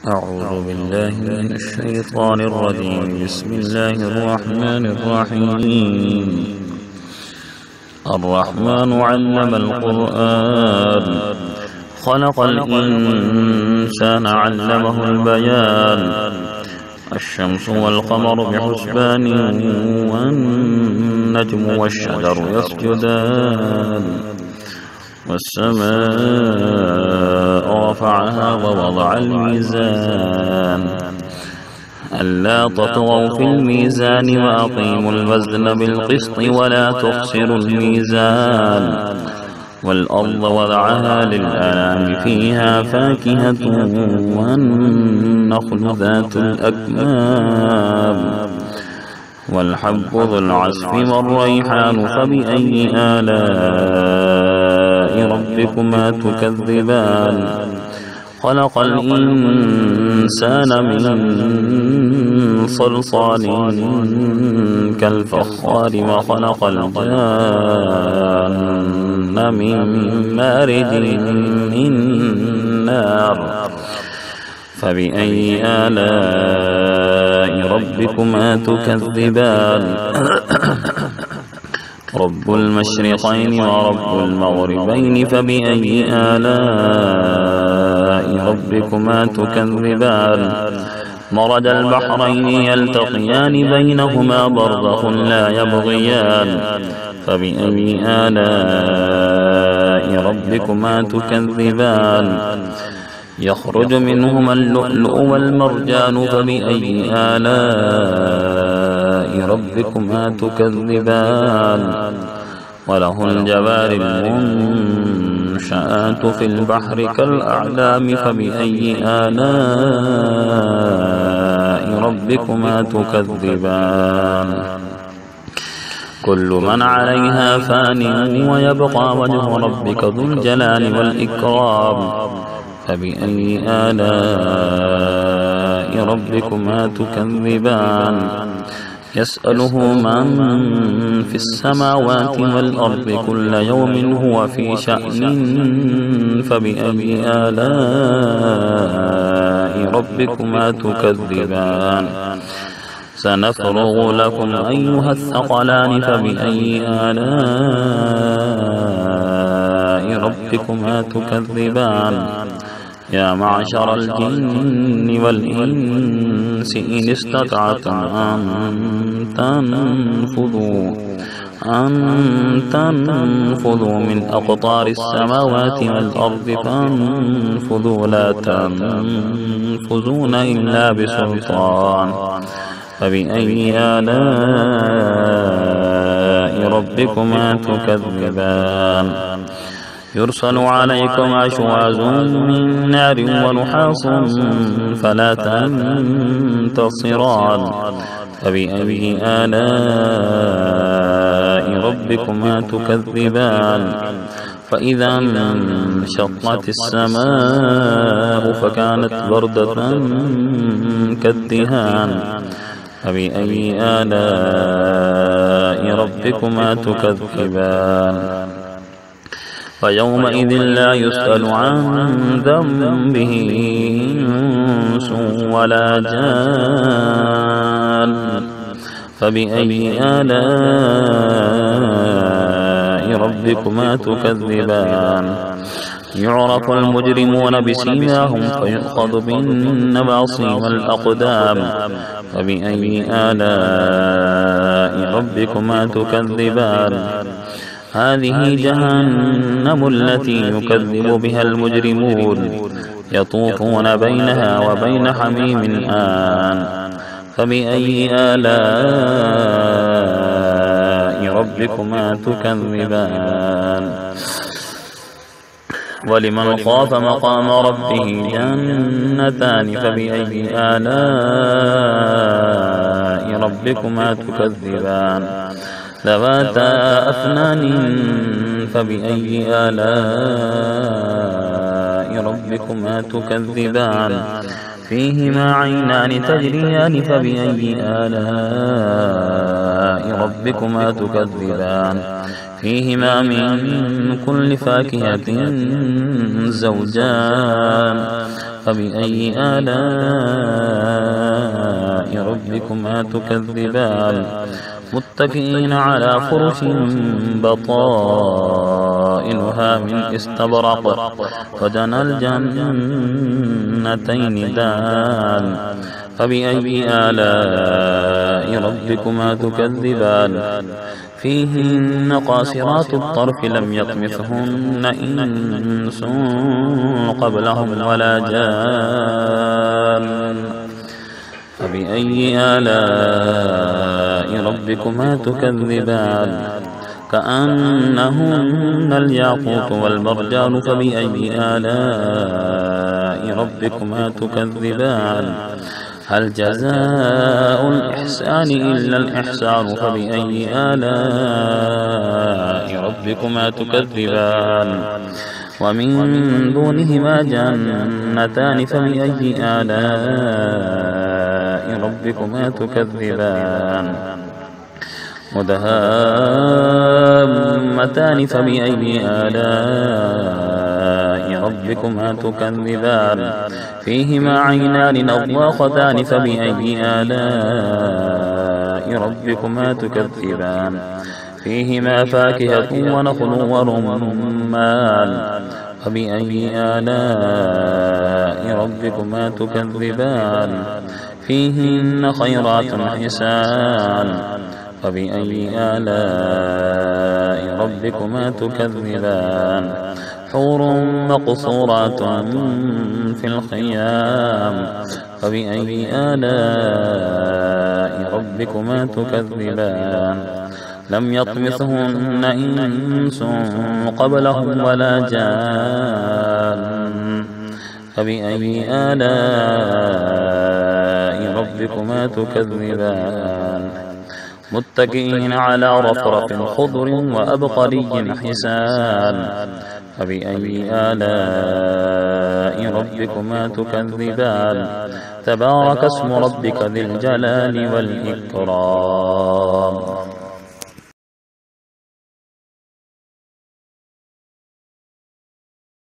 أعوذ بالله من الشيطان الرجيم. بسم الله الرحمن الرحيم. الرحمن علم القرآن، خلق الإنسان علمه البيان. الشمس والقمر بحسبان، والنجم والشجر يسجدان. والسماء رفعها ووضع الميزان، ألا تطغوا في الميزان وأقيموا الوزن بالقسط ولا تخسروا الميزان. والأرض وضعها للأنام، فيها فاكهة والنخل ذات الأكمام، والحب ذو العصف والريحان. فبأي آلاء ربكما تكذبان؟ خلق الإنسان من صلصال كالفخار، وخلق الجان من مارج من نار. فبأي آلاء ربكما تكذبان؟ رب المشرقين ورب المغربين. فبأي آلاء ربكما تكذبان؟ مرج البحرين يلتقيان، بينهما برزخ لا يبغيان. فبأي آلاء ربكما تكذبان؟ يخرج منهما اللؤلؤ والمرجان. فبأي آلاء ربكما تكذبان؟ وله الجوار المنشآت في البحر كالأعلام. فبأي آلاء ربكما تكذبان؟ كل من عليها فان، ويبقى وجه ربك ذو الجلال والإكرام. فبأي آلاء ربكما تكذبان؟ يسأله من في السماوات والأرض، كل يوم هو في شأن. فبأي آلاء ربكما تكذبان؟ سنفرغ لكم أيها الثقلان. فبأي آلاء ربكما تكذبان؟ يا معشر الجن والإنس إن استطعتم أن تنفذوا من أقطار السماوات والأرض فانفذوا، لا تنفذون إلا بسلطان. فبأي آلاء ربكما تكذبان؟ يرسل عليكم أشواظ من نار ونحاس فلا تنتصران. فبأي آلاء ربكما تكذبان؟ فإذا انشقت السماء فكانت وردة كالدهان. فبأي آلاء ربكما تكذبان؟ فيومئذ لا يسأل عن ذنبه إنس ولا جان. فبأي آلاء ربكما تكذبان؟ يعرف المجرمون بسيماهم فيؤخذ بالنواصي والأقدام. فبأي آلاء ربكما تكذبان؟ هذه جهنم التي يكذب بها المجرمون، يطوفون بينها وبين حميم آن. فبأي آلاء ربكما تكذبان؟ ولمن خاف مقام ربه جنتان. فبأي آلاء ربكما تكذبان؟ ذواتا أفنان. فبأي آلاء ربكما تكذبان؟ فيهما عينان تجريان. فبأي آلاء ربكما تكذبان؟ فيهما من كل فاكهة زوجان فبأي آلاء ربكما تكذبان متكئين على فرش بطائنها من استبرق وجنى الجنتين دان فبأي آلاء ربكما تكذبان فيهن قاصرات الطرف لم يطمثهن إنس قبلهم ولا جان فبأي آلاء ربكما تكذبان كأنهن الياقوت والمرجان فبأي آلاء ربكما تكذبان هل جزاء الإحسان إلا الإحسان فبأي آلاء ربكما تكذبان ومن دونهما جنتان فبأي آلاء ربكما تكذبان مدهامتان فبأي آلاء ربكما تكذبان فيهما عينان نضاختان فبأي آلاء ربكما تكذبان فيهما فاكهة ونخل ورمان فبأي آلاء ربكما تكذبان فيهن خيرات حسان فبأي آلاء ربكما تكذبان حور مقصورات في الخيام فبأي آلاء ربكما تكذبان لم يطمثهن إنس قبلهم ولا جان فبأي آلاء ربكما تكذبان متكئين على رفرف خضر وأبقري حسان فبأي آلاء ربكما تكذبان تبارك اسم ربك ذي الجلال والإكرام